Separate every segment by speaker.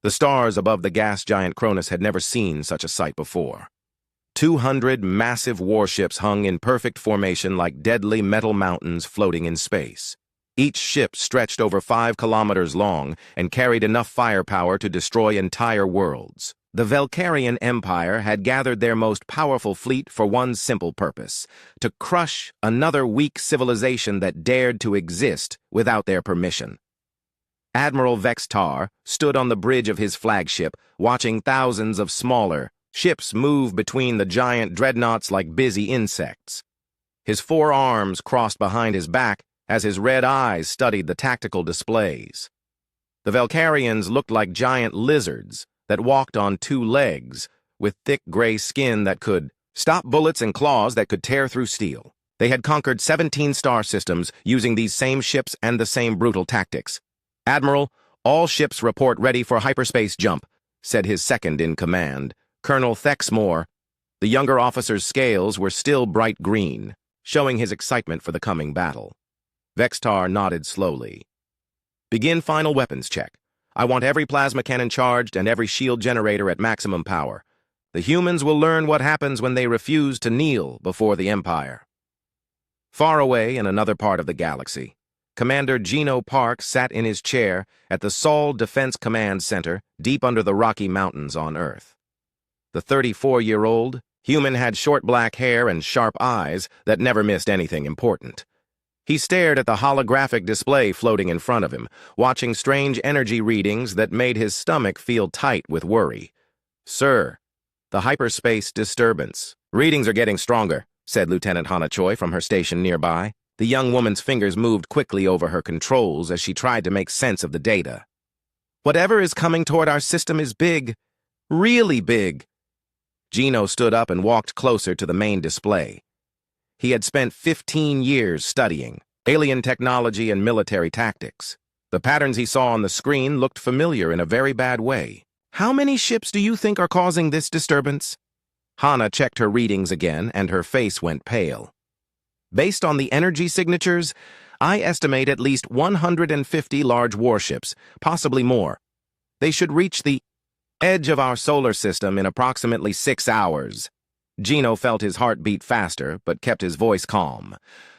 Speaker 1: The stars above the gas giant Cronus had never seen such a sight before. 200 massive warships hung in perfect formation like deadly metal mountains floating in space. Each ship stretched over 5 kilometers long and carried enough firepower to destroy entire worlds. The Valkyrian Empire had gathered their most powerful fleet for one simple purpose: to crush another weak civilization that dared to exist without their permission. Admiral Vextar stood on the bridge of his flagship, watching thousands of smaller ships move between the giant dreadnoughts like busy insects. His 4 arms crossed behind his back as his red eyes studied the tactical displays. The Valkyrians looked like giant lizards that walked on 2 legs, with thick gray skin that could stop bullets and claws that could tear through steel. They had conquered 17 star systems using these same ships and the same brutal tactics. "Admiral, all ships report ready for hyperspace jump," said his second-in-command, Colonel Thexmore. The younger officer's scales were still bright green, showing his excitement for the coming battle. Vextar nodded slowly. "Begin final weapons check. I want every plasma cannon charged and every shield generator at maximum power. The humans will learn what happens when they refuse to kneel before the Empire." Far away in another part of the galaxy, Commander Geno Park sat in his chair at the Sol Defense Command Center deep under the Rocky Mountains on Earth. The 34-year-old human had short black hair and sharp eyes that never missed anything important. He stared at the holographic display floating in front of him, watching strange energy readings that made his stomach feel tight with worry. "Sir, the hyperspace disturbance. Readings are getting stronger," said Lieutenant Hanachoy from her station nearby. The young woman's fingers moved quickly over her controls as she tried to make sense of the data. "Whatever is coming toward our system is big. Really big." Geno stood up and walked closer to the main display. He had spent 15 years studying alien technology and military tactics. The patterns he saw on the screen looked familiar in a very bad way. "How many ships do you think are causing this disturbance?" Hana checked her readings again, and her face went pale. "Based on the energy signatures, I estimate at least 150 large warships, possibly more. They should reach the edge of our solar system in approximately 6 hours. Geno felt his heart beat faster, but kept his voice calm.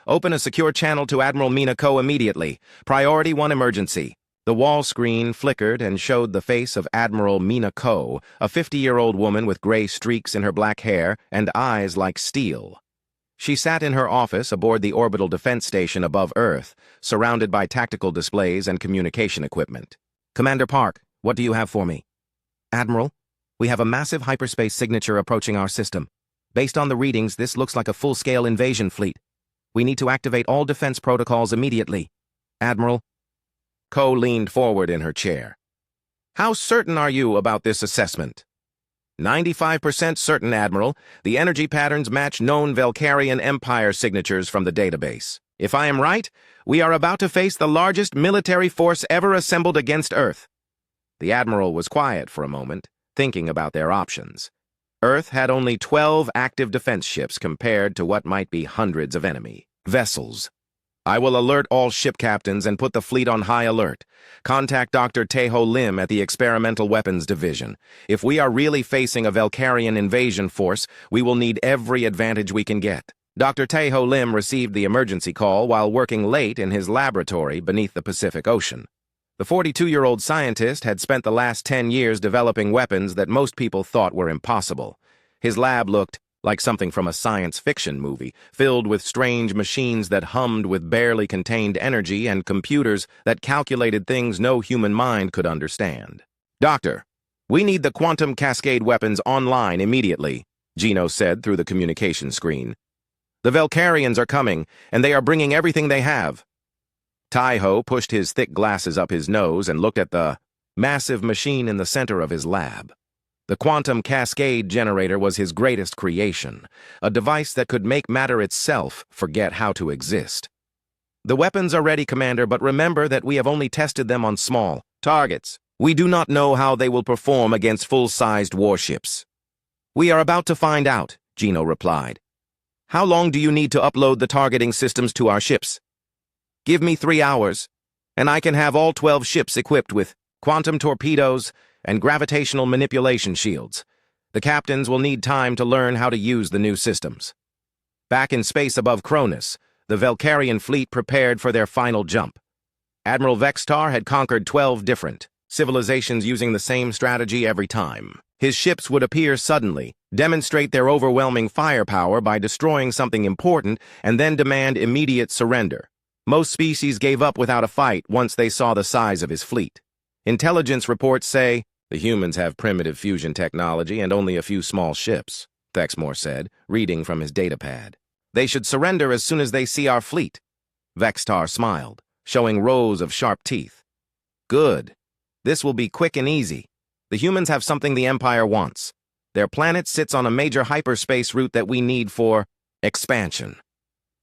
Speaker 1: "Open a secure channel to Admiral Minako immediately. Priority 1 emergency." The wall screen flickered and showed the face of Admiral Minako, a 50-year-old woman with gray streaks in her black hair and eyes like steel. She sat in her office aboard the orbital defense station above Earth, surrounded by tactical displays and communication equipment. "Commander Park, what do you have for me?" "Admiral, we have a massive hyperspace signature approaching our system. Based on the readings, this looks like a full-scale invasion fleet. We need to activate all defense protocols immediately. Admiral." Ko leaned forward in her chair. "How certain are you about this assessment?" 95% certain, Admiral. The energy patterns match known Valkyrian Empire signatures from the database. If I am right, we are about to face the largest military force ever assembled against Earth." The Admiral was quiet for a moment, thinking about their options. Earth had only 12 active defense ships compared to what might be hundreds of enemy vessels. "I will alert all ship captains and put the fleet on high alert. Contact Dr. Taeho Lim at the Experimental Weapons Division. If we are really facing a Valkyrian invasion force, we will need every advantage we can get." Dr. Taeho Lim received the emergency call while working late in his laboratory beneath the Pacific Ocean. The 42-year-old scientist had spent the last 10 years developing weapons that most people thought were impossible. His lab looked like something from a science fiction movie, filled with strange machines that hummed with barely contained energy and computers that calculated things no human mind could understand. "Doctor, we need the quantum cascade weapons online immediately," Geno said through the communication screen. "The Valkyrians are coming, and they are bringing everything they have." Taeho pushed his thick glasses up his nose and looked at the massive machine in the center of his lab. The quantum cascade generator was his greatest creation, a device that could make matter itself forget how to exist. "The weapons are ready, Commander, but remember that we have only tested them on small targets. We do not know how they will perform against full-sized warships." "We are about to find out," Geno replied. "How long do you need to upload the targeting systems to our ships?" "Give me 3 hours, and I can have all 12 ships equipped with quantum torpedoes and gravitational manipulation shields. The captains will need time to learn how to use the new systems. Back in space above Cronus, the Velcarian fleet prepared for their final jump. Admiral Vextar had conquered 12 different civilizations using the same strategy every time. His ships would appear suddenly, demonstrate their overwhelming firepower by destroying something important, and then demand immediate surrender. Most species gave up without a fight once they saw the size of his fleet. Intelligence reports say, "The humans have primitive fusion technology and only a few small ships," Thexmore said, reading from his datapad. "They should surrender as soon as they see our fleet." Vextar smiled, showing rows of sharp teeth. "Good. This will be quick and easy. The humans have something the Empire wants. Their planet sits on a major hyperspace route that we need for expansion.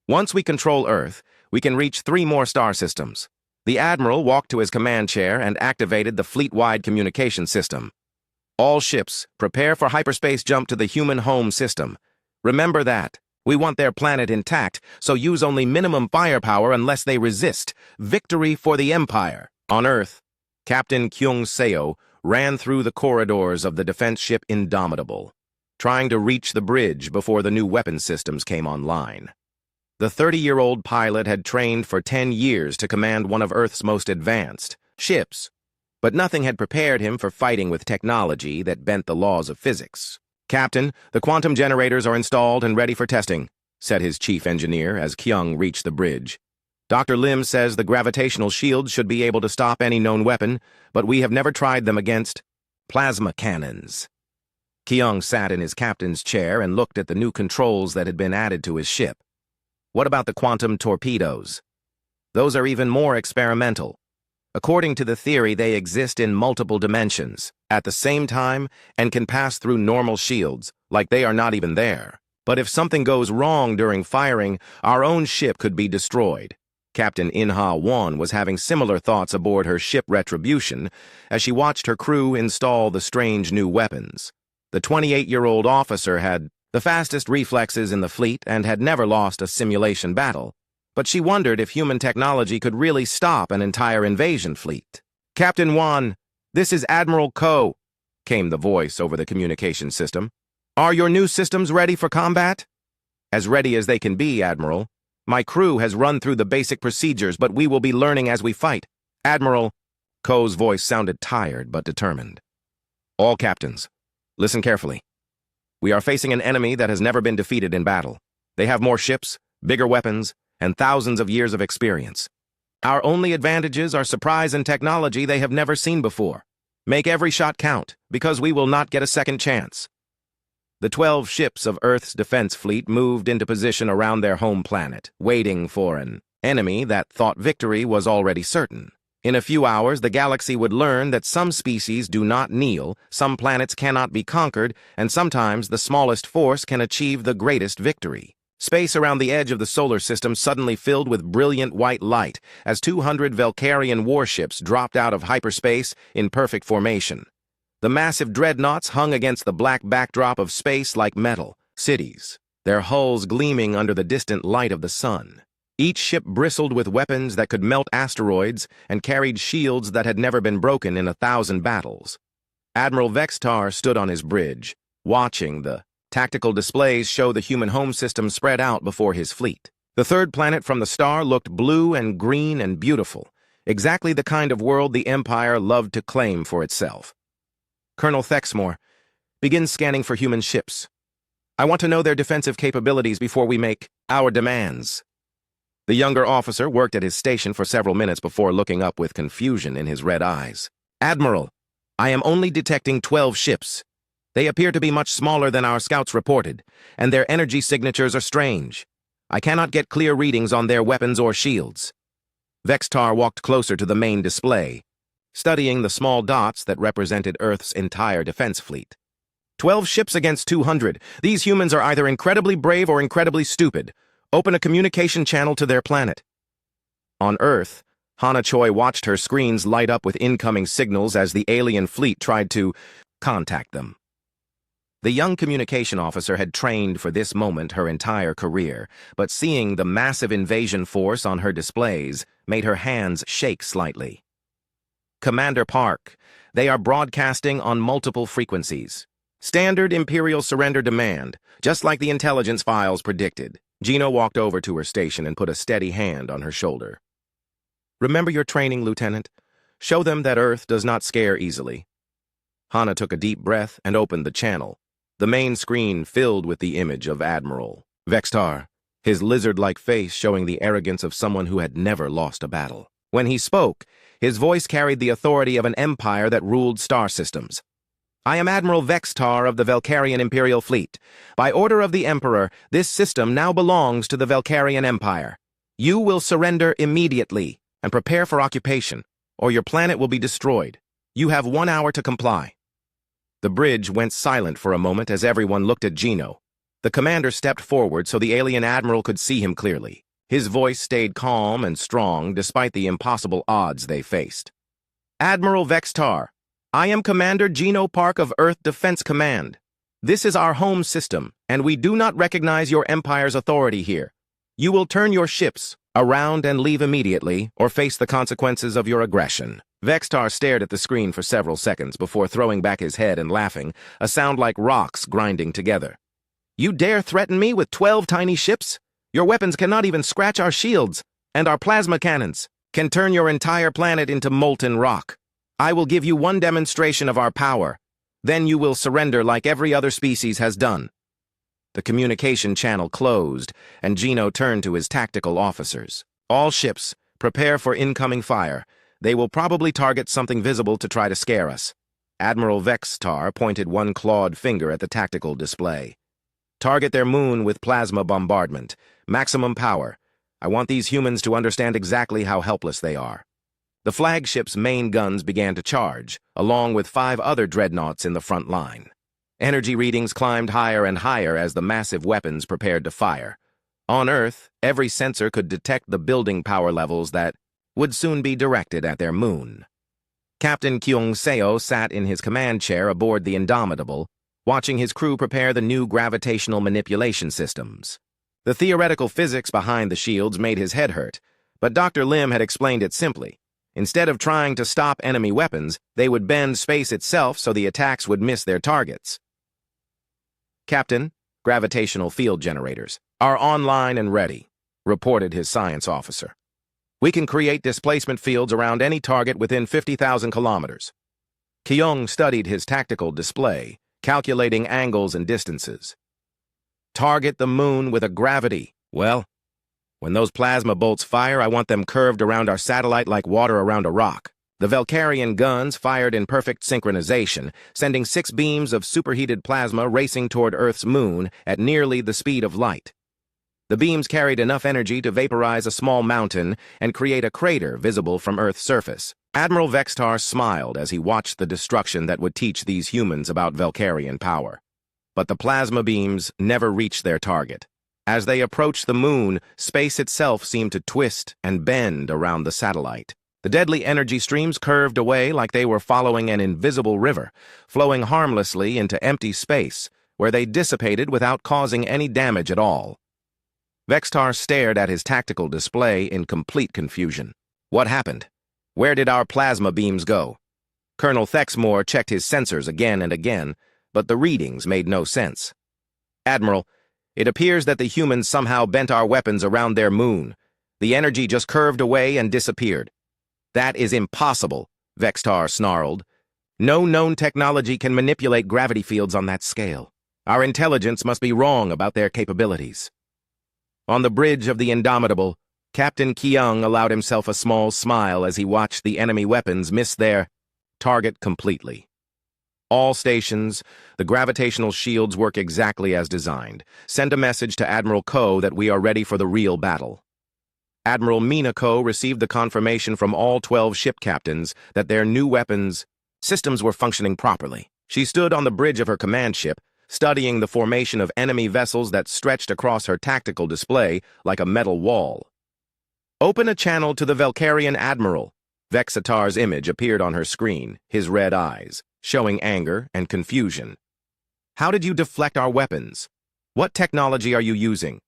Speaker 1: Once we control Earth, we can reach 3 more star systems." The Admiral walked to his command chair and activated the fleet-wide communication system. "All ships, prepare for hyperspace jump to the human home system. Remember that. We want their planet intact, so use only minimum firepower unless they resist. Victory for the Empire." On Earth, Captain Kyung Seo ran through the corridors of the defense ship Indomitable, trying to reach the bridge before the new weapon systems came online. The 30-year-old pilot had trained for 10 years to command one of Earth's most advanced ships, but nothing had prepared him for fighting with technology that bent the laws of physics. "Captain, the quantum generators are installed and ready for testing," said his chief engineer as Kyung reached the bridge. "Dr. Lim says the gravitational shields should be able to stop any known weapon, but we have never tried them against plasma cannons." Kyung sat in his captain's chair and looked at the new controls that had been added to his ship. "What about the quantum torpedoes? Those are even more experimental. According to the theory, they exist in multiple dimensions at the same time and can pass through normal shields, like they are not even there. But if something goes wrong during firing, our own ship could be destroyed." Captain In-ha Won was having similar thoughts aboard her ship Retribution as she watched her crew install the strange new weapons. The 28-year-old officer had the fastest reflexes in the fleet and had never lost a simulation battle, but she wondered if human technology could really stop an entire invasion fleet. "Captain Won, this is Admiral Ko," came the voice over the communication system. "Are your new systems ready for combat?" "As ready as they can be, Admiral. My crew has run through the basic procedures, but we will be learning as we fight." "Admiral," Ko's voice sounded tired but determined. "All captains, listen carefully. We are facing an enemy that has never been defeated in battle. They have more ships, bigger weapons, and thousands of years of experience. Our only advantages are surprise and technology they have never seen before. Make every shot count, because we will not get a second chance." The 12 ships of Earth's defense fleet moved into position around their home planet, waiting for an enemy that thought victory was already certain. In a few hours, the galaxy would learn that some species do not kneel, some planets cannot be conquered, and sometimes the smallest force can achieve the greatest victory. Space around the edge of the solar system suddenly filled with brilliant white light as 200 Velcarian warships dropped out of hyperspace in perfect formation. The massive dreadnoughts hung against the black backdrop of space like metal cities, their hulls gleaming under the distant light of the sun. Each ship bristled with weapons that could melt asteroids and carried shields that had never been broken in 1,000 battles. Admiral Vextar stood on his bridge, watching the tactical displays show the human home system spread out before his fleet. The third planet from the star looked blue and green and beautiful, exactly the kind of world the Empire loved to claim for itself. "Colonel Thexmore, begin scanning for human ships. I want to know their defensive capabilities before we make our demands." The younger officer worked at his station for several minutes before looking up with confusion in his red eyes. "Admiral, I am only detecting 12 ships. They appear to be much smaller than our scouts reported, and their energy signatures are strange. I cannot get clear readings on their weapons or shields." Vextar walked closer to the main display, studying the small dots that represented Earth's entire defense fleet. 12 ships against 200. These humans are either incredibly brave or incredibly stupid. Open a communication channel to their planet. On Earth, Hana Choi watched her screens light up with incoming signals as the alien fleet tried to contact them. The young communication officer had trained for this moment her entire career, but seeing the massive invasion force on her displays made her hands shake slightly. "Commander Park, They are broadcasting on multiple frequencies. Standard Imperial surrender demand, just like the intelligence files predicted. Gino walked over to her station and put a steady hand on her shoulder. Remember your training, Lieutenant? Show them that Earth does not scare easily. Hana took a deep breath and opened the channel. The main screen filled with the image of Admiral Vextar, his lizard-like face showing the arrogance of someone who had never lost a battle. When he spoke, his voice carried the authority of an empire that ruled star systems. I am Admiral Vextar of the Velkarian Imperial Fleet. By order of the Emperor, this system now belongs to the Velkarian Empire. You will surrender immediately and prepare for occupation, or your planet will be destroyed. You have 1 hour to comply. The bridge went silent for a moment as everyone looked at Gino. The commander stepped forward so the alien admiral could see him clearly. His voice stayed calm and strong despite the impossible odds they faced. Admiral Vextar, I am Commander Gino Park of Earth Defense Command. This is our home system, and we do not recognize your empire's authority here. You will turn your ships around and leave immediately, or face the consequences of your aggression. Vextar stared at the screen for several seconds before throwing back his head and laughing, a sound like rocks grinding together. You dare threaten me with 12 tiny ships? Your weapons cannot even scratch our shields, and our plasma cannons can turn your entire planet into molten rock. I will give you one demonstration of our power. Then you will surrender like every other species has done. The communication channel closed, and Gino turned to his tactical officers. All ships, prepare for incoming fire. They will probably target something visible to try to scare us. Admiral Vextar pointed one clawed finger at the tactical display. Target their moon with plasma bombardment. Maximum power. I want these humans to understand exactly how helpless they are. The flagship's main guns began to charge, along with 5 other dreadnoughts in the front line. Energy readings climbed higher and higher as the massive weapons prepared to fire. On Earth, every sensor could detect the building power levels that would soon be directed at their moon. Captain Kyung Seo sat in his command chair aboard the Indomitable, watching his crew prepare the new gravitational manipulation systems. The theoretical physics behind the shields made his head hurt, but Dr. Lim had explained it simply. Instead of trying to stop enemy weapons, they would bend space itself so the attacks would miss their targets. Captain, gravitational field generators are online and ready, reported his science officer. We can create displacement fields around any target within 50,000 kilometers. Kyung studied his tactical display, calculating angles and distances. Target the moon with a gravity. Well, when those plasma bolts fire, I want them curved around our satellite like water around a rock. The Velkarian guns fired in perfect synchronization, sending 6 beams of superheated plasma racing toward Earth's moon at nearly the speed of light. The beams carried enough energy to vaporize a small mountain and create a crater visible from Earth's surface. Admiral Vextar smiled as he watched the destruction that would teach these humans about Velkarian power. But the plasma beams never reached their target. As they approached the moon, space itself seemed to twist and bend around the satellite. The deadly energy streams curved away like they were following an invisible river, flowing harmlessly into empty space, where they dissipated without causing any damage at all. Vextar stared at his tactical display in complete confusion. What happened? Where did our plasma beams go? Colonel Thexmore checked his sensors again and again, but the readings made no sense. Admiral, it appears that the humans somehow bent our weapons around their moon. The energy just curved away and disappeared. That is impossible, Vextar snarled. No known technology can manipulate gravity fields on that scale. Our intelligence must be wrong about their capabilities. On the bridge of the Indomitable, Captain Kyung allowed himself a small smile as he watched the enemy weapons miss their target completely. All stations, the gravitational shields work exactly as designed. Send a message to Admiral Ko that we are ready for the real battle. Admiral Mina Ko received the confirmation from all 12 ship captains that their new weapons systems were functioning properly. She stood on the bridge of her command ship, studying the formation of enemy vessels that stretched across her tactical display like a metal wall. Open a channel to the Velkarian Admiral. Vexatar's image appeared on her screen, his red eyes, showing anger and confusion. How did you deflect our weapons? What technology are you using?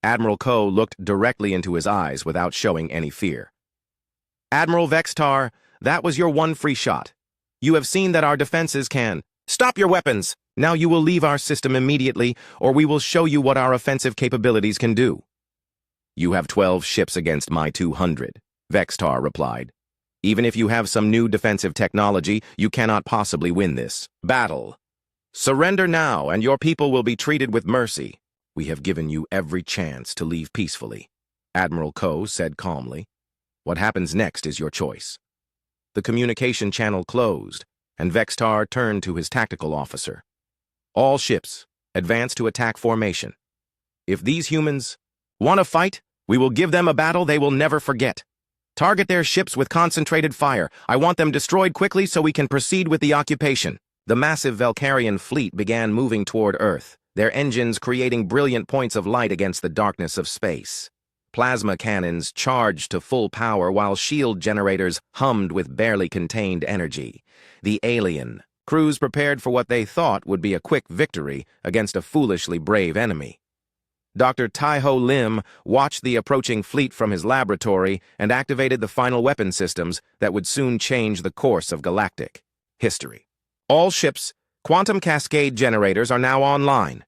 Speaker 1: Admiral Ko looked directly into his eyes without showing any fear. Admiral Vextar, that was your one free shot. You have seen that our defenses can. Stop your weapons! Now you will leave our system immediately, or we will show you what our offensive capabilities can do. You have 12 ships against my 200, Vextar replied. Even if you have some new defensive technology, you cannot possibly win this battle. Surrender now, and your people will be treated with mercy. We have given you every chance to leave peacefully, Admiral Ko said calmly. What happens next is your choice. The communication channel closed, and Vextar turned to his tactical officer. All ships, advance to attack formation. If these humans want to fight, we will give them a battle they will never forget. Target their ships with concentrated fire. I want them destroyed quickly so we can proceed with the occupation. The massive Valkyrian fleet began moving toward Earth, their engines creating brilliant points of light against the darkness of space. Plasma cannons charged to full power while shield generators hummed with barely contained energy. The alien crews prepared for what they thought would be a quick victory against a foolishly brave enemy. Dr. Taiho Lim watched the approaching fleet from his laboratory and activated the final weapon systems that would soon change the course of galactic history. All ships, quantum cascade generators are now online.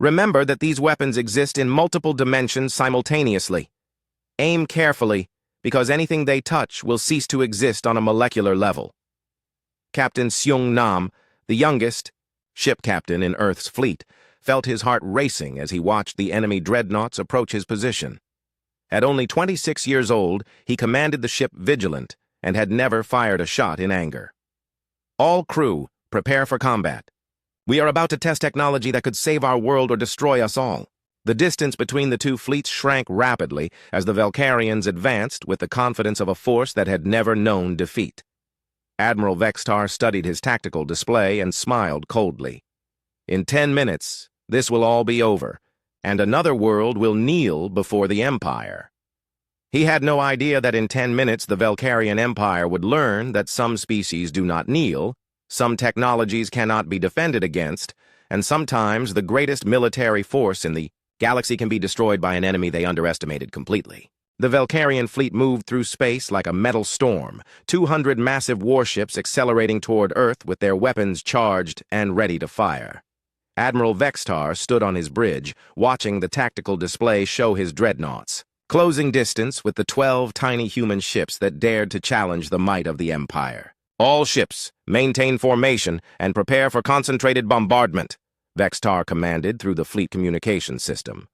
Speaker 1: Remember that these weapons exist in multiple dimensions simultaneously. Aim carefully, because anything they touch will cease to exist on a molecular level. Captain Seung Nam, the youngest ship captain in Earth's fleet, felt his heart racing as he watched the enemy dreadnoughts approach his position. At only 26 years old, he commanded the ship Vigilant and had never fired a shot in anger. All crew, prepare for combat. We are about to test technology that could save our world or destroy us all. The distance between the two fleets shrank rapidly as the Valkyrians advanced with the confidence of a force that had never known defeat. Admiral Vextar studied his tactical display and smiled coldly. In 10 minutes, this will all be over, and another world will kneel before the Empire. He had no idea that in 10 minutes the Valkyrian Empire would learn that some species do not kneel, some technologies cannot be defended against, and sometimes the greatest military force in the galaxy can be destroyed by an enemy they underestimated completely. The Valkyrian fleet moved through space like a metal storm, 200 massive warships accelerating toward Earth with their weapons charged and ready to fire. Admiral Vextar stood on his bridge, watching the tactical display show his dreadnoughts, closing distance with the 12 tiny human ships that dared to challenge the might of the Empire. All ships, maintain formation and prepare for concentrated bombardment, Vextar commanded through the fleet communication system.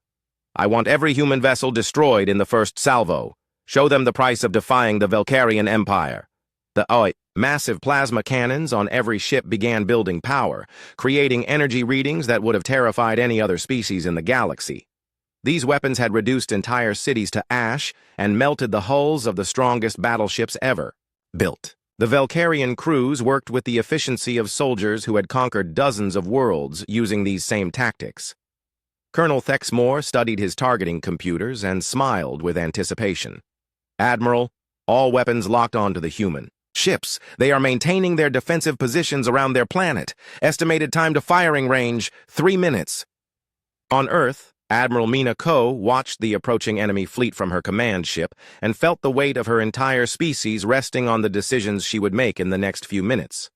Speaker 1: I want every human vessel destroyed in the first salvo. Show them the price of defying the Valkyrian Empire. The massive plasma cannons on every ship began building power, creating energy readings that would have terrified any other species in the galaxy. These weapons had reduced entire cities to ash and melted the hulls of the strongest battleships ever built. The Valkyrian crews worked with the efficiency of soldiers who had conquered dozens of worlds using these same tactics. Colonel Thexmore studied his targeting computers and smiled with anticipation. Admiral, all weapons locked onto the human ships. They are maintaining their defensive positions around their planet. Estimated time to firing range, 3 minutes. On Earth, Admiral Mina Ko watched the approaching enemy fleet from her command ship and felt the weight of her entire species resting on the decisions she would make in the next few minutes.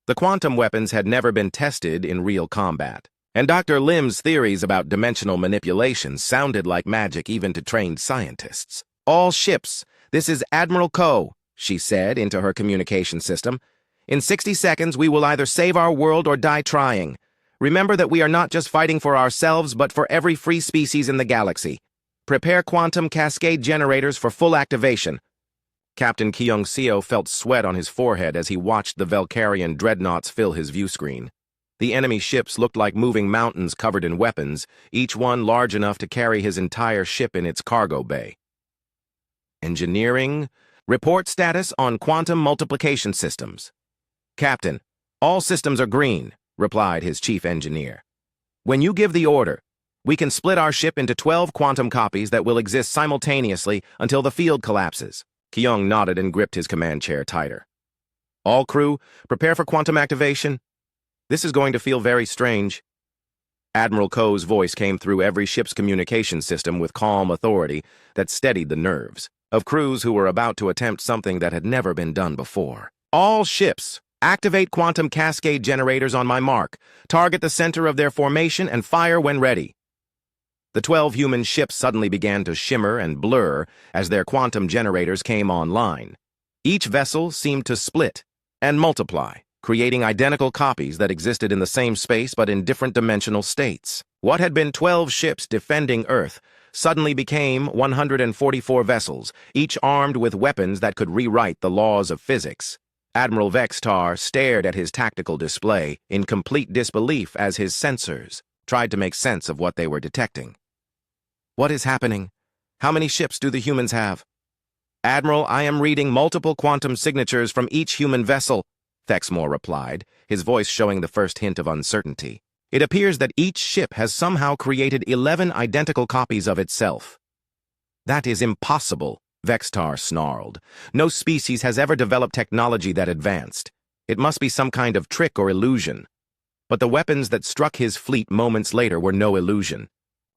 Speaker 1: The quantum weapons had never been tested in real combat, and Dr. Lim's theories about dimensional manipulation sounded like magic even to trained scientists. All ships, this is Admiral Ko, she said into her communication system. In 60 seconds, we will either save our world or die trying. Remember that we are not just fighting for ourselves, but for every free species in the galaxy. Prepare quantum cascade generators for full activation. Captain Kyung Seo felt sweat on his forehead as he watched the Valkyrian dreadnoughts fill his view screen. The enemy ships looked like moving mountains covered in weapons, each one large enough to carry his entire ship in its cargo bay. Engineering. Report status on quantum multiplication systems. Captain, all systems are green, replied his chief engineer. When you give the order, we can split our ship into 12 quantum copies that will exist simultaneously until the field collapses. Kyung nodded and gripped his command chair tighter. All crew, prepare for quantum activation. This is going to feel very strange. Admiral Ko's voice came through every ship's communication system with calm authority that steadied the nerves of crews who were about to attempt something that had never been done before. All ships, Activate quantum cascade generators on my mark. Target the center of their formation and fire when ready. The 12 human ships suddenly began to shimmer and blur as their quantum generators came online. Each vessel seemed to split and multiply, creating identical copies that existed in the same space but in different dimensional states. What had been 12 ships defending Earth suddenly became 144 vessels, each armed with weapons that could rewrite the laws of physics. Admiral Vextar stared at his tactical display in complete disbelief as his sensors tried to make sense of what they were detecting. What is happening? How many ships do the humans have? Admiral, I am reading multiple quantum signatures from each human vessel, Thexmore replied, his voice showing the first hint of uncertainty. It appears that each ship has somehow created 11 identical copies of itself. That is impossible, Vextar snarled. No species has ever developed technology that advanced. It must be some kind of trick or illusion. But the weapons that struck his fleet moments later were no illusion.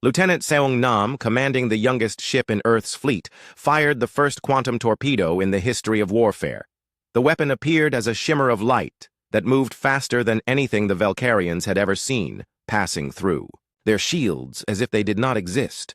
Speaker 1: Lieutenant Seong-nam, commanding the youngest ship in Earth's fleet, fired the first quantum torpedo in the history of warfare. The weapon appeared as a shimmer of light that moved faster than anything the Valkyrians had ever seen, passing through their shields as if they did not exist.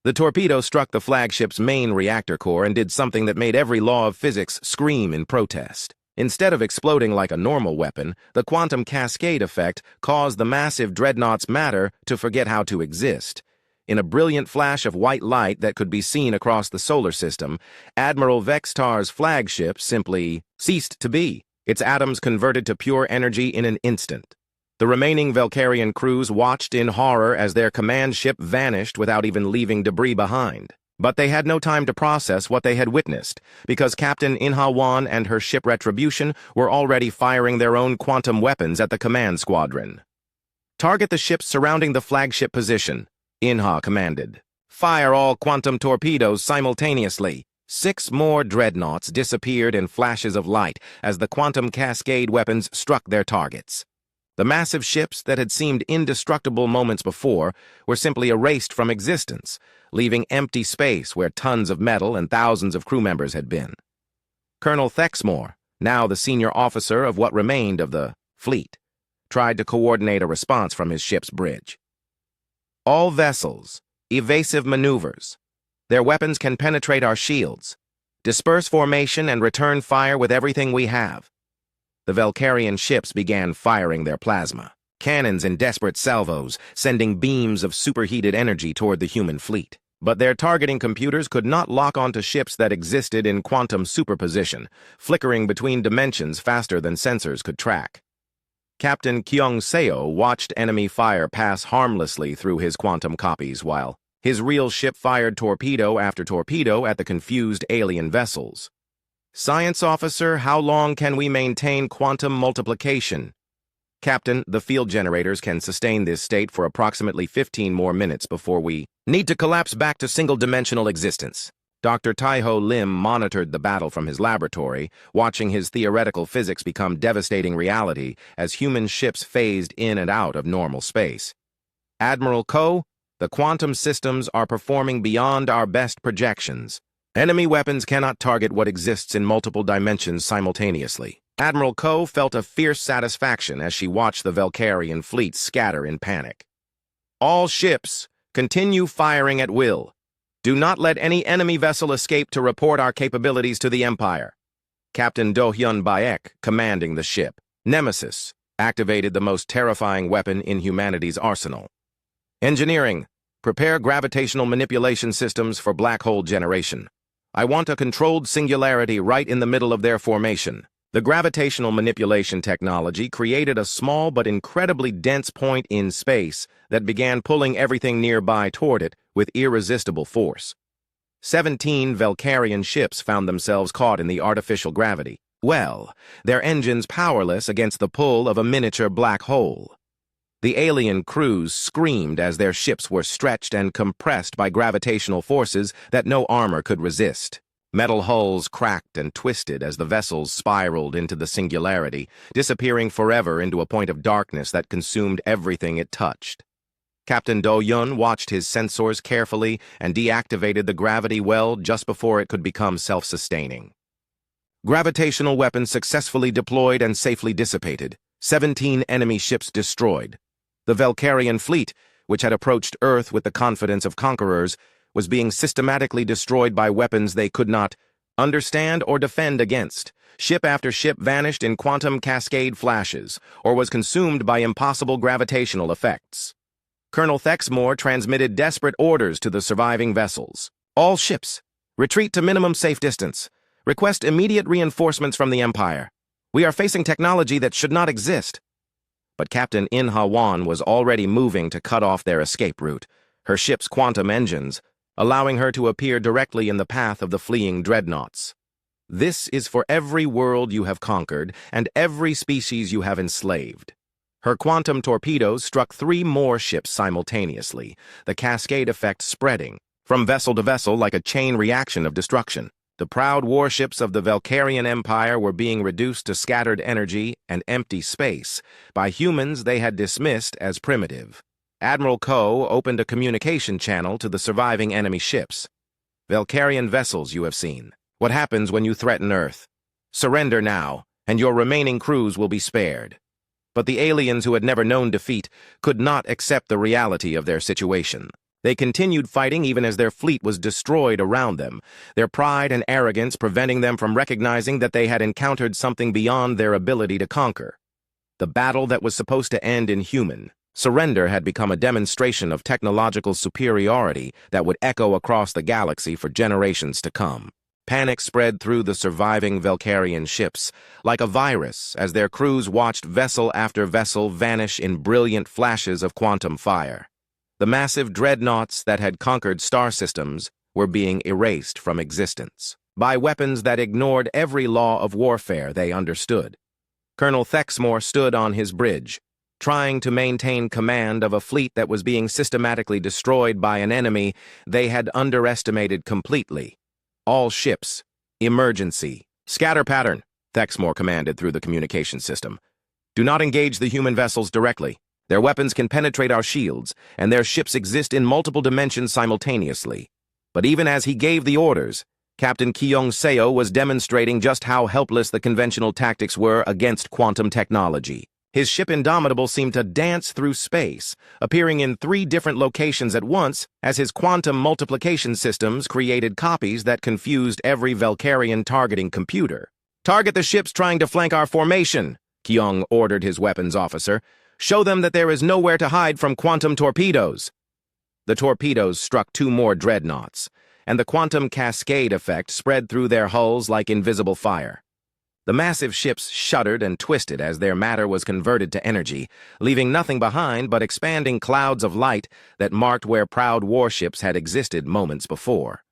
Speaker 1: The torpedo struck the flagship's main reactor core and did something that made every law of physics scream in protest. Instead of exploding like a normal weapon, the quantum cascade effect caused the massive dreadnought's matter to forget how to exist. In a brilliant flash of white light that could be seen across the solar system, Admiral Vextar's flagship simply ceased to be, its atoms converted to pure energy in an instant. The remaining Valkyrian crews watched in horror as their command ship vanished without even leaving debris behind. But they had no time to process what they had witnessed, because Captain In-ha-wan and her ship Retribution were already firing their own quantum weapons at the command squadron. Target the ships surrounding the flagship position, In-ha commanded. Fire all quantum torpedoes simultaneously. 6 more dreadnoughts disappeared in flashes of light as the quantum cascade weapons struck their targets. The massive ships that had seemed indestructible moments before were simply erased from existence, leaving empty space where tons of metal and thousands of crew members had been. Colonel Thexmore, now the senior officer of what remained of the fleet, tried to coordinate a response from his ship's bridge. All vessels, evasive maneuvers. Their weapons can penetrate our shields. Disperse formation and return fire with everything we have. The Valkyrian ships began firing their plasma, cannons in desperate salvos, sending beams of superheated energy toward the human fleet. But their targeting computers could not lock onto ships that existed in quantum superposition, flickering between dimensions faster than sensors could track. Captain Kyung-seo watched enemy fire pass harmlessly through his quantum copies while his real ship fired torpedo after torpedo at the confused alien vessels. Science officer, how long can we maintain quantum multiplication? Captain, the field generators can sustain this state for approximately 15 more minutes before we need to collapse back to single-dimensional existence. Dr. Taiho Lim monitored the battle from his laboratory, watching his theoretical physics become devastating reality as human ships phased in and out of normal space. Admiral Ko, the quantum systems are performing beyond our best projections. Enemy weapons cannot target what exists in multiple dimensions simultaneously. Admiral Ko felt a fierce satisfaction as she watched the Valkyrian fleet scatter in panic. All ships, continue firing at will. Do not let any enemy vessel escape to report our capabilities to the Empire. Captain Do-hyun Baek, commanding the ship, Nemesis, activated the most terrifying weapon in humanity's arsenal. Engineering, prepare gravitational manipulation systems for black hole generation. I want a controlled singularity right in the middle of their formation. The gravitational manipulation technology created a small but incredibly dense point in space that began pulling everything nearby toward it with irresistible force. 17 Valkyrian ships found themselves caught in the artificial gravity. Well, their engines powerless against the pull of a miniature black hole. The alien crews screamed as their ships were stretched and compressed by gravitational forces that no armor could resist. Metal hulls cracked and twisted as the vessels spiraled into the singularity, disappearing forever into a point of darkness that consumed everything it touched. Captain Do-hyun watched his sensors carefully and deactivated the gravity well just before it could become self-sustaining. Gravitational weapons successfully deployed and safely dissipated. 17 enemy ships destroyed. The Valkyrian fleet, which had approached Earth with the confidence of conquerors, was being systematically destroyed by weapons they could not understand or defend against. Ship after ship vanished in quantum cascade flashes, or was consumed by impossible gravitational effects. Colonel Thexmore transmitted desperate orders to the surviving vessels. All ships, retreat to minimum safe distance. Request immediate reinforcements from the Empire. We are facing technology that should not exist. But Captain In Ha-wan was already moving to cut off their escape route, her ship's quantum engines, allowing her to appear directly in the path of the fleeing dreadnoughts. This is for every world you have conquered and every species you have enslaved. Her quantum torpedoes struck 3 more ships simultaneously, the cascade effect spreading from vessel to vessel like a chain reaction of destruction. The proud warships of the Valkyrian Empire were being reduced to scattered energy and empty space by humans they had dismissed as primitive. Admiral Ko opened a communication channel to the surviving enemy ships. Valkyrian vessels you have seen. What happens when you threaten Earth? Surrender now, and your remaining crews will be spared. But the aliens who had never known defeat could not accept the reality of their situation. They continued fighting even as their fleet was destroyed around them, their pride and arrogance preventing them from recognizing that they had encountered something beyond their ability to conquer. The battle that was supposed to end in human surrender had become a demonstration of technological superiority that would echo across the galaxy for generations to come. Panic spread through the surviving Valkyrian ships like a virus as their crews watched vessel after vessel vanish in brilliant flashes of quantum fire. The massive dreadnoughts that had conquered star systems were being erased from existence by weapons that ignored every law of warfare they understood. Colonel Thexmore stood on his bridge, trying to maintain command of a fleet that was being systematically destroyed by an enemy they had underestimated completely. All ships, emergency, scatter pattern, Thexmore commanded through the communication system. Do not engage the human vessels directly. Their weapons can penetrate our shields, and their ships exist in multiple dimensions simultaneously. But even as he gave the orders, Captain Kyung Seo was demonstrating just how helpless the conventional tactics were against quantum technology. His ship Indomitable seemed to dance through space, appearing in 3 different locations at once as his quantum multiplication systems created copies that confused every Valkyrian targeting computer. Target the ships trying to flank our formation, Kyung ordered his weapons officer. Show them that there is nowhere to hide from quantum torpedoes. The torpedoes struck 2 more dreadnoughts, and the quantum cascade effect spread through their hulls like invisible fire. The massive ships shuddered and twisted as their matter was converted to energy, leaving nothing behind but expanding clouds of light that marked where proud warships had existed moments before.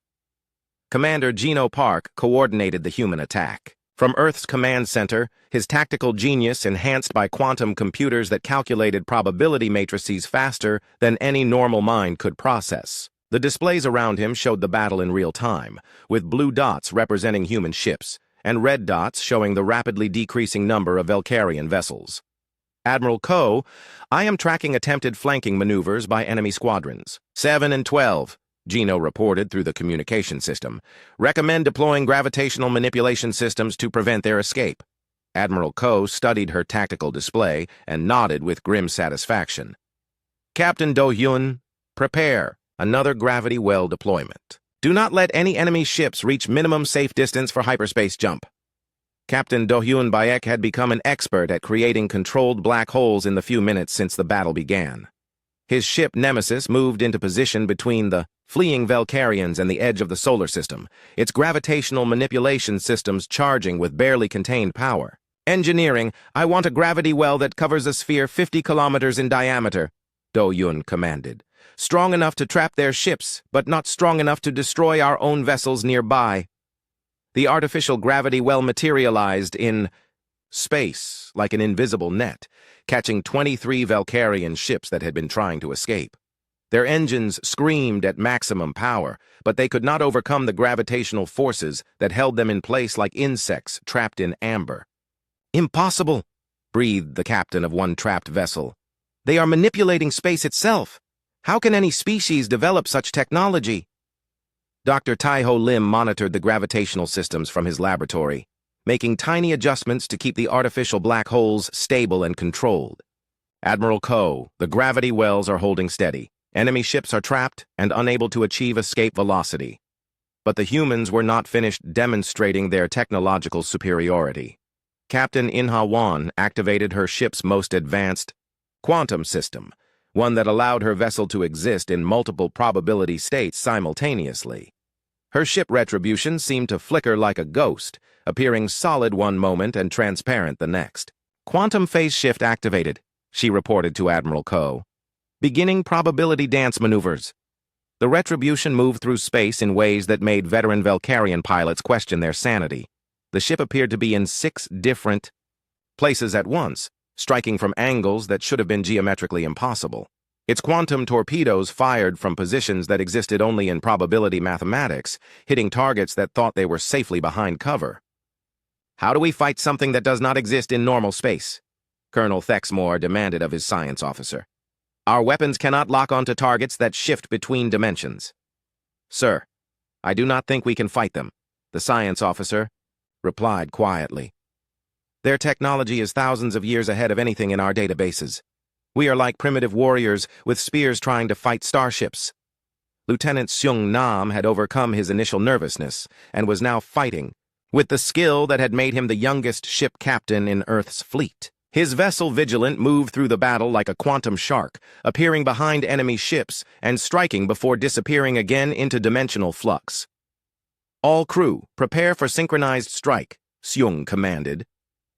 Speaker 1: Commander Geno Park coordinated the human attack. From Earth's command center, his tactical genius enhanced by quantum computers that calculated probability matrices faster than any normal mind could process. The displays around him showed the battle in real time, with blue dots representing human ships, and red dots showing the rapidly decreasing number of Valkyrian vessels. Admiral Ko, I am tracking attempted flanking maneuvers by enemy squadrons. 7 and 12. Geno reported through the communication system. Recommend deploying gravitational manipulation systems to prevent their escape. Admiral Ko studied her tactical display and nodded with grim satisfaction. Captain Do-hyun, prepare another gravity well deployment. Do not let any enemy ships reach minimum safe distance for hyperspace jump. Captain Do-hyun Bayek had become an expert at creating controlled black holes in the few minutes since the battle began. His ship Nemesis moved into position between the fleeing Valkyrians and the edge of the solar system, its gravitational manipulation systems charging with barely contained power. Engineering, I want a gravity well that covers a sphere 50 kilometers in diameter, Do-hyun commanded. Strong enough to trap their ships, but not strong enough to destroy our own vessels nearby. The artificial gravity well materialized in space like an invisible net, catching 23 Valkyrian ships that had been trying to escape. Their engines screamed at maximum power, but they could not overcome the gravitational forces that held them in place like insects trapped in amber. Impossible, breathed the captain of one trapped vessel. They are manipulating space itself. How can any species develop such technology? Dr. Tai-Ho Lim monitored the gravitational systems from his laboratory. making tiny adjustments to keep the artificial black holes stable and controlled. Admiral Ko, the gravity wells are holding steady. Enemy ships are trapped and unable to achieve escape velocity. But the humans were not finished demonstrating their technological superiority. Captain Inha Wan activated her ship's most advanced quantum system, one that allowed her vessel to exist in multiple probability states simultaneously. Her ship Retribution seemed to flicker like a ghost, appearing solid one moment and transparent the next. Quantum phase shift activated, she reported to Admiral Ko. Beginning probability dance maneuvers. The Retribution moved through space in ways that made veteran Valkyrian pilots question their sanity. The ship appeared to be in 6 different places at once, striking from angles that should have been geometrically impossible. Its quantum torpedoes fired from positions that existed only in probability mathematics, hitting targets that thought they were safely behind cover. How do we fight something that does not exist in normal space? Colonel Thexmore demanded of his science officer. Our weapons cannot lock onto targets that shift between dimensions. Sir, I do not think we can fight them, the science officer replied quietly. Their technology is thousands of years ahead of anything in our databases. We are like primitive warriors with spears trying to fight starships. Lieutenant Seung Nam had overcome his initial nervousness and was now fighting with the skill that had made him the youngest ship captain in Earth's fleet. His vessel Vigilant moved through the battle like a quantum shark, appearing behind enemy ships and striking before disappearing again into dimensional flux. All crew, prepare for synchronized strike, Seung commanded.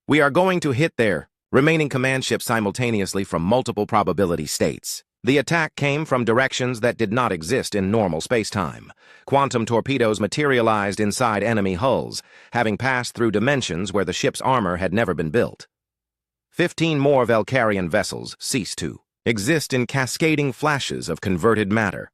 Speaker 1: We are going to hit their remaining command ships simultaneously from multiple probability states. The attack came from directions that did not exist in normal spacetime. Quantum torpedoes materialized inside enemy hulls, having passed through dimensions where the ship's armor had never been built. 15 more Valkyrian vessels ceased to exist in cascading flashes of converted matter.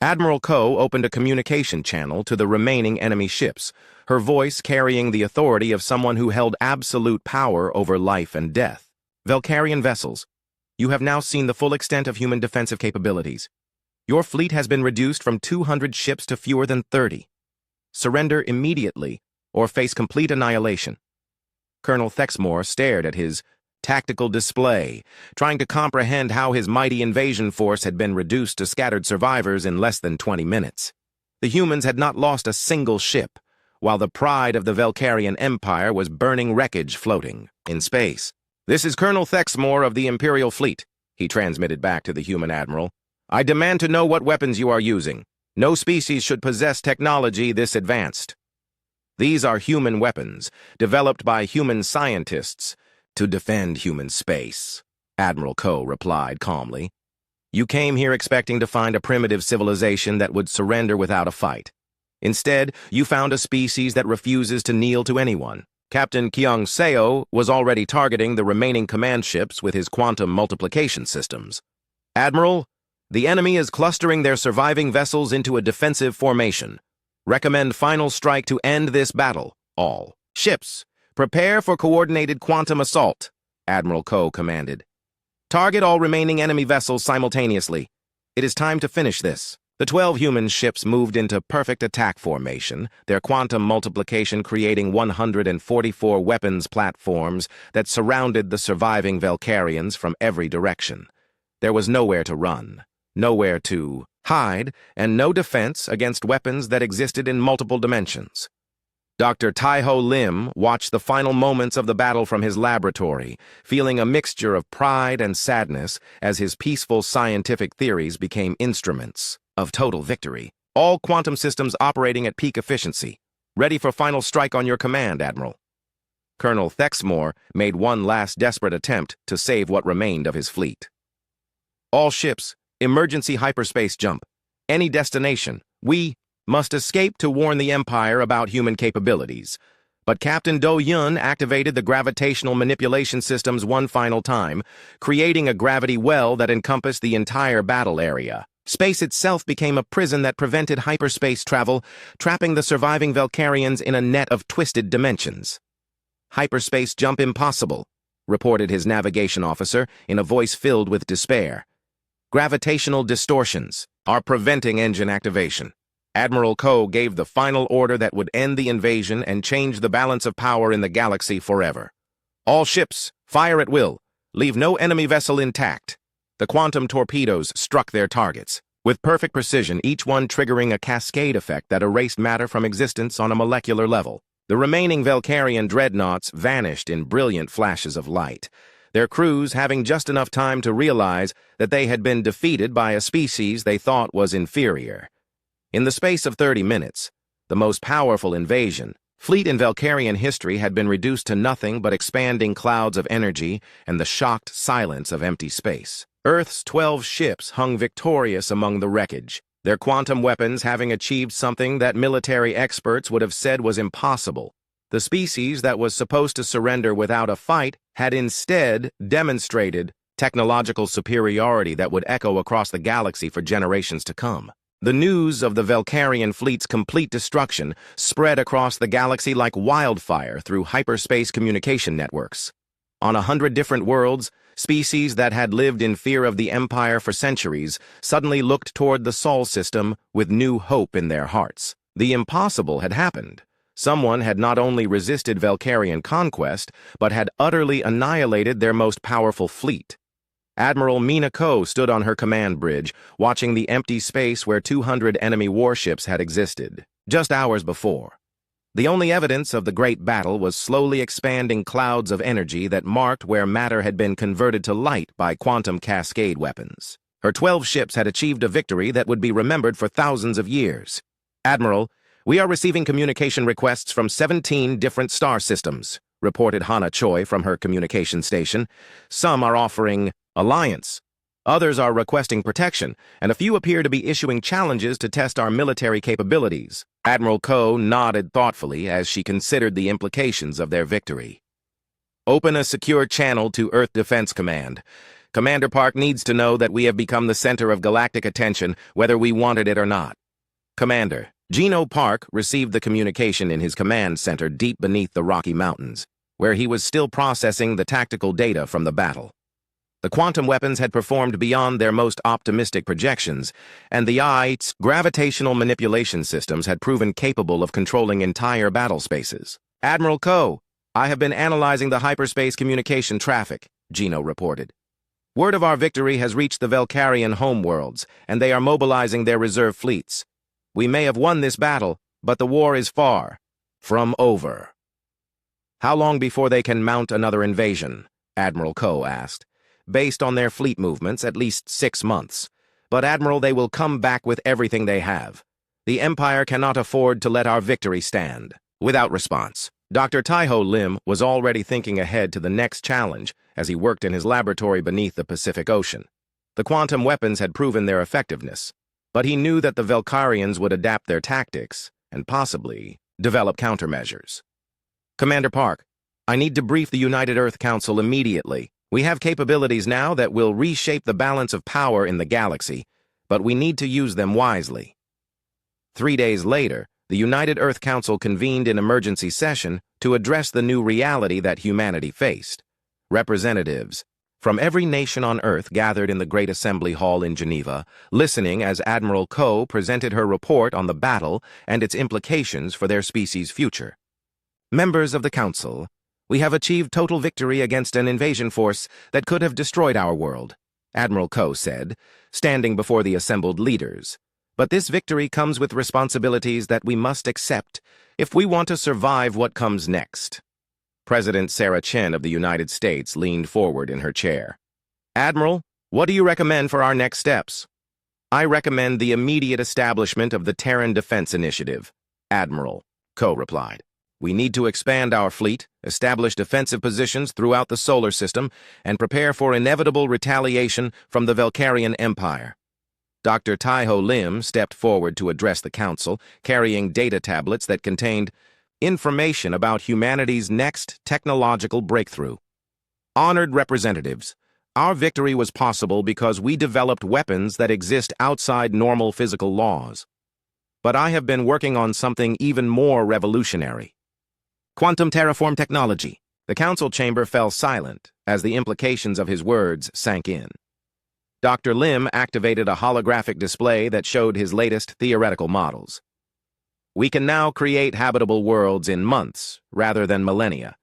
Speaker 1: Admiral Ko opened a communication channel to the remaining enemy ships, her voice carrying the authority of someone who held absolute power over life and death. Valkyrian vessels, you have now seen the full extent of human defensive capabilities. Your fleet has been reduced from 200 ships to fewer than 30. Surrender immediately or face complete annihilation. Colonel Thexmore stared at his tactical display, trying to comprehend how his mighty invasion force had been reduced to scattered survivors in less than 20 minutes. The humans had not lost a single ship, while the pride of the Valkyrian Empire was burning wreckage floating in space. This is Colonel Thexmore of the Imperial fleet, he transmitted back to the human admiral. I demand to know what weapons you are using. No species should possess technology this advanced. These are human weapons, developed by human scientists, to defend human space, Admiral Ko replied calmly. You came here expecting to find a primitive civilization that would surrender without a fight. Instead, you found a species that refuses to kneel to anyone. Captain Kyung Seo was already targeting the remaining command ships with his quantum multiplication systems. Admiral, the enemy is clustering their surviving vessels into a defensive formation. Recommend final strike to end this battle. All ships, prepare for coordinated quantum assault, Admiral Ko commanded. Target all remaining enemy vessels simultaneously. It is time to finish this. The 12 human ships moved into perfect attack formation, their quantum multiplication creating 144 weapons platforms that surrounded the surviving Valkyrians from every direction. There was nowhere to run, nowhere to hide, and no defense against weapons that existed in multiple dimensions. Dr. Taiho Lim watched the final moments of the battle from his laboratory, feeling a mixture of pride and sadness as his peaceful scientific theories became instruments of total victory. All quantum systems operating at peak efficiency. Ready for final strike on your command, Admiral. Colonel Thexmore made one last desperate attempt to save what remained of his fleet. All ships, emergency hyperspace jump. Any destination. We must escape to warn the Empire about human capabilities. But Captain Do Yun activated the gravitational manipulation systems one final time, creating a gravity well that encompassed the entire battle area. Space itself became a prison that prevented hyperspace travel, trapping the surviving Valkyrians in a net of twisted dimensions. Hyperspace jump impossible, reported his navigation officer in a voice filled with despair. Gravitational distortions are preventing engine activation. Admiral Ko gave the final order that would end the invasion and change the balance of power in the galaxy forever. All ships, fire at will. Leave no enemy vessel intact. The quantum torpedoes struck their targets, with perfect precision, each one triggering a cascade effect that erased matter from existence on a molecular level. The remaining Valkyrian dreadnoughts vanished in brilliant flashes of light, their crews having just enough time to realize that they had been defeated by a species they thought was inferior. In the space of 30 minutes, the most powerful invasion, fleet in Valkyrian history had been reduced to nothing but expanding clouds of energy and the shocked silence of empty space. Earth's 12 ships hung victorious among the wreckage, their quantum weapons having achieved something that military experts would have said was impossible. The species that was supposed to surrender without a fight had instead demonstrated technological superiority that would echo across the galaxy for generations to come. The news of the Valkyrian fleet's complete destruction spread across the galaxy like wildfire through hyperspace communication networks. On 100 different worlds, species that had lived in fear of the Empire for centuries suddenly looked toward the Sol system with new hope in their hearts. The impossible had happened. Someone had not only resisted Valkyrian conquest, but had utterly annihilated their most powerful fleet. Admiral Mina Ko stood on her command bridge, watching the empty space where 200 enemy warships had existed, just hours before. The only evidence of the great battle was slowly expanding clouds of energy that marked where matter had been converted to light by quantum cascade weapons. Her 12 ships had achieved a victory that would be remembered for thousands of years. Admiral, we are receiving communication requests from 17 different star systems, reported Hana Choi from her communication station. Some are offering alliance. Others are requesting protection, and a few appear to be issuing challenges to test our military capabilities. Admiral Ko nodded thoughtfully as she considered the implications of their victory. Open a secure channel to Earth Defense Command. Commander Park needs to know that we have become the center of galactic attention, whether we wanted it or not. Commander, Geno Park received the communication in his command center deep beneath the Rocky Mountains, where he was still processing the tactical data from the battle. The quantum weapons had performed beyond their most optimistic projections, and the IT's gravitational manipulation systems had proven capable of controlling entire battle spaces. Admiral Ko, I have been analyzing the hyperspace communication traffic, Geno reported. Word of our victory has reached the Valkyrian homeworlds, and they are mobilizing their reserve fleets. We may have won this battle, but the war is far from over. How long before they can mount another invasion? Admiral Ko asked. Based on their fleet movements, at least 6 months. But, Admiral, they will come back with everything they have. The Empire cannot afford to let our victory stand. Without response, Dr. Taiho Lim was already thinking ahead to the next challenge as he worked in his laboratory beneath the Pacific Ocean. The quantum weapons had proven their effectiveness, but he knew that the Valkyrians would adapt their tactics and possibly develop countermeasures. Commander Park, I need to brief the United Earth Council immediately. We have capabilities now that will reshape the balance of power in the galaxy, but we need to use them wisely. 3 days later, the United Earth Council convened in emergency session to address the new reality that humanity faced. Representatives from every nation on Earth gathered in the Great Assembly Hall in Geneva, listening as Admiral Ko presented her report on the battle and its implications for their species' future. Members of the Council, we have achieved total victory against an invasion force that could have destroyed our world, Admiral Ko said, standing before the assembled leaders. But this victory comes with responsibilities that we must accept if we want to survive what comes next. President Sarah Chen of the United States leaned forward in her chair. Admiral, what do you recommend for our next steps? I recommend the immediate establishment of the Terran Defense Initiative, Admiral Ko replied. We need to expand our fleet, establish defensive positions throughout the solar system, and prepare for inevitable retaliation from the Valkyrian Empire. Dr. Taiho Lim stepped forward to address the council, carrying data tablets that contained information about humanity's next technological breakthrough. Honored representatives, our victory was possible because we developed weapons that exist outside normal physical laws. But I have been working on something even more revolutionary. Quantum terraform technology. The council chamber fell silent as the implications of his words sank in. Dr. Lim activated a holographic display that showed his latest theoretical models. We can now create habitable worlds in months rather than millennia.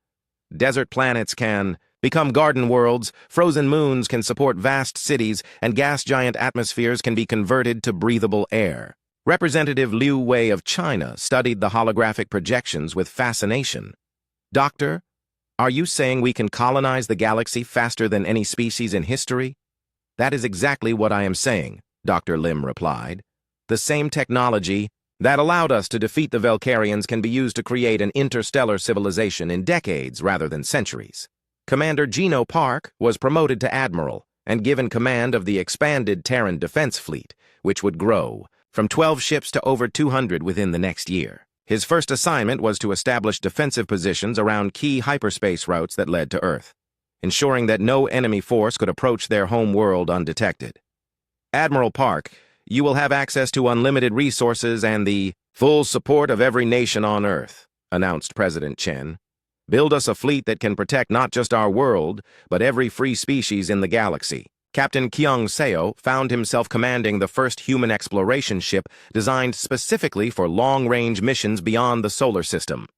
Speaker 1: Desert planets can become garden worlds, frozen moons can support vast cities, and gas giant atmospheres can be converted to breathable air. Representative Liu Wei of China studied the holographic projections with fascination. Doctor, are you saying we can colonize the galaxy faster than any species in history? That is exactly what I am saying, Dr. Lim replied. The same technology that allowed us to defeat the Valkyrians can be used to create an interstellar civilization in decades rather than centuries. Commander Geno Park was promoted to admiral and given command of the expanded Terran Defense Fleet, which would grow from 12 ships to over 200 within the next year. His first assignment was to establish defensive positions around key hyperspace routes that led to Earth, ensuring that no enemy force could approach their home world undetected. Admiral Park, you will have access to unlimited resources and the full support of every nation on Earth, announced President Chen. Build us a fleet that can protect not just our world, but every free species in the galaxy. Captain Kyung Seo found himself commanding the first human exploration ship designed specifically for long-range missions beyond the solar system.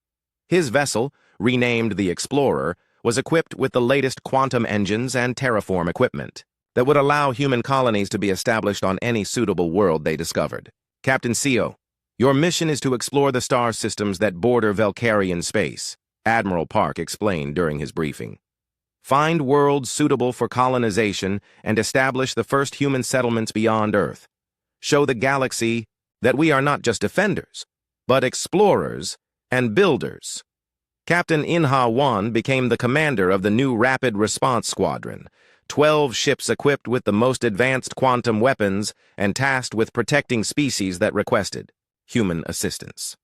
Speaker 1: His vessel, renamed the Explorer, was equipped with the latest quantum engines and terraform equipment that would allow human colonies to be established on any suitable world they discovered. Captain Seo, your mission is to explore the star systems that border Valkyrian space, Admiral Park explained during his briefing. Find worlds suitable for colonization and establish the first human settlements beyond Earth. Show the galaxy that we are not just defenders, but explorers and builders. Captain In-ha Wan became the commander of the new Rapid Response Squadron, 12 ships equipped with the most advanced quantum weapons and tasked with protecting species that requested human assistance.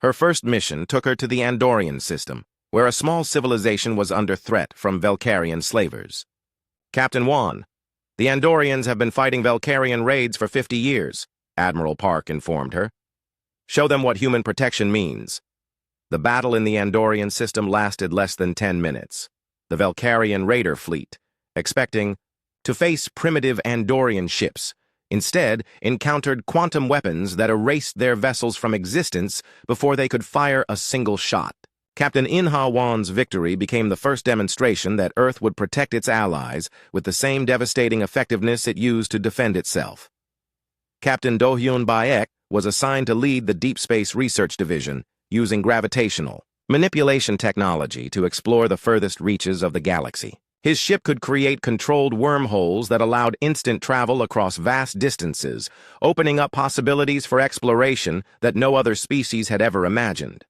Speaker 1: Her first mission took her to the Andorian system, where a small civilization was under threat from Valkyrian slavers. Captain Wan, the Andorians have been fighting Valkyrian raids for 50 years, Admiral Park informed her. Show them what human protection means. The battle in the Andorian system lasted less than 10 minutes. The Valkyrian raider fleet, expecting to face primitive Andorian ships, instead encountered quantum weapons that erased their vessels from existence before they could fire a single shot. Captain In-ha Wan's victory became the first demonstration that Earth would protect its allies with the same devastating effectiveness it used to defend itself. Captain Do-hyun Baek was assigned to lead the Deep Space Research Division, using gravitational manipulation technology to explore the furthest reaches of the galaxy. His ship could create controlled wormholes that allowed instant travel across vast distances, opening up possibilities for exploration that no other species had ever imagined.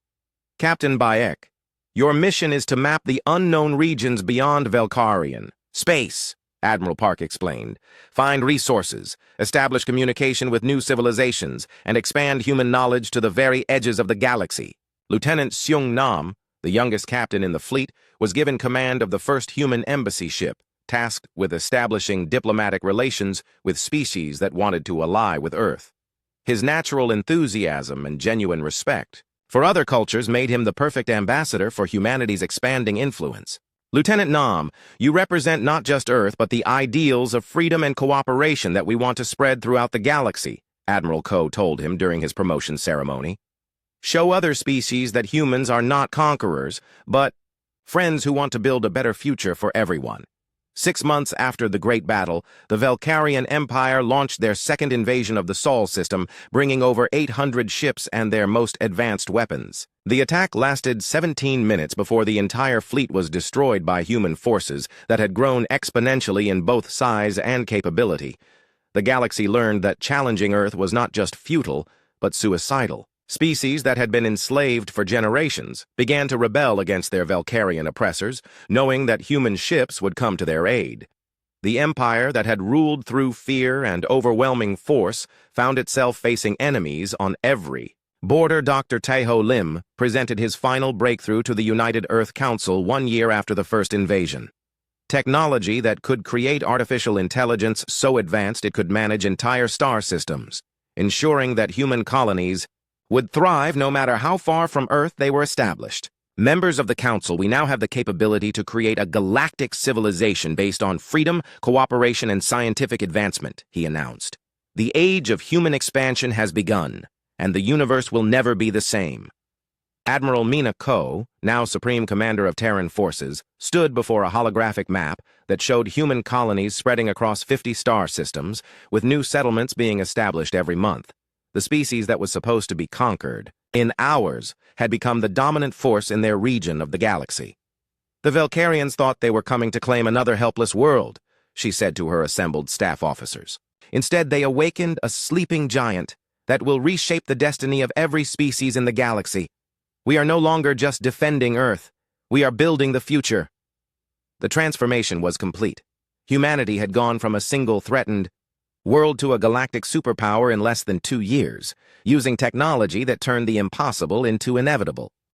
Speaker 1: Captain Baek, your mission is to map the unknown regions beyond Valkyrian space, Admiral Park explained. Find resources, establish communication with new civilizations, and expand human knowledge to the very edges of the galaxy. Lieutenant Seung Nam, the youngest captain in the fleet, was given command of the first human embassy ship, tasked with establishing diplomatic relations with species that wanted to ally with Earth. His natural enthusiasm and genuine respect for other cultures made him the perfect ambassador for humanity's expanding influence. Lieutenant Nam, you represent not just Earth, but the ideals of freedom and cooperation that we want to spread throughout the galaxy, Admiral Ko told him during his promotion ceremony. Show other species that humans are not conquerors, but friends who want to build a better future for everyone. 6 months after the Great Battle, the Valkyrian Empire launched their second invasion of the Sol system, bringing over 800 ships and their most advanced weapons. The attack lasted 17 minutes before the entire fleet was destroyed by human forces that had grown exponentially in both size and capability. The galaxy learned that challenging Earth was not just futile, but suicidal. Species that had been enslaved for generations began to rebel against their Valkyrian oppressors, knowing that human ships would come to their aid. The empire that had ruled through fear and overwhelming force found itself facing enemies on every border. Dr. Taeho Lim presented his final breakthrough to the United Earth Council 1 year after the first invasion. Technology that could create artificial intelligence so advanced it could manage entire star systems, ensuring that human colonies would thrive no matter how far from Earth they were established. Members of the Council, we now have the capability to create a galactic civilization based on freedom, cooperation, and scientific advancement, he announced. The age of human expansion has begun, and the universe will never be the same. Admiral Mina Ko, now Supreme Commander of Terran Forces, stood before a holographic map that showed human colonies spreading across 50 star systems, with new settlements being established every month. The species that was supposed to be conquered, in hours, had become the dominant force in their region of the galaxy. The Velcarians thought they were coming to claim another helpless world, she said to her assembled staff officers. Instead, they awakened a sleeping giant that will reshape the destiny of every species in the galaxy. We are no longer just defending Earth. We are building the future. The transformation was complete. Humanity had gone from a single threatened world to a galactic superpower in less than 2 years, using technology that turned the impossible into inevitable.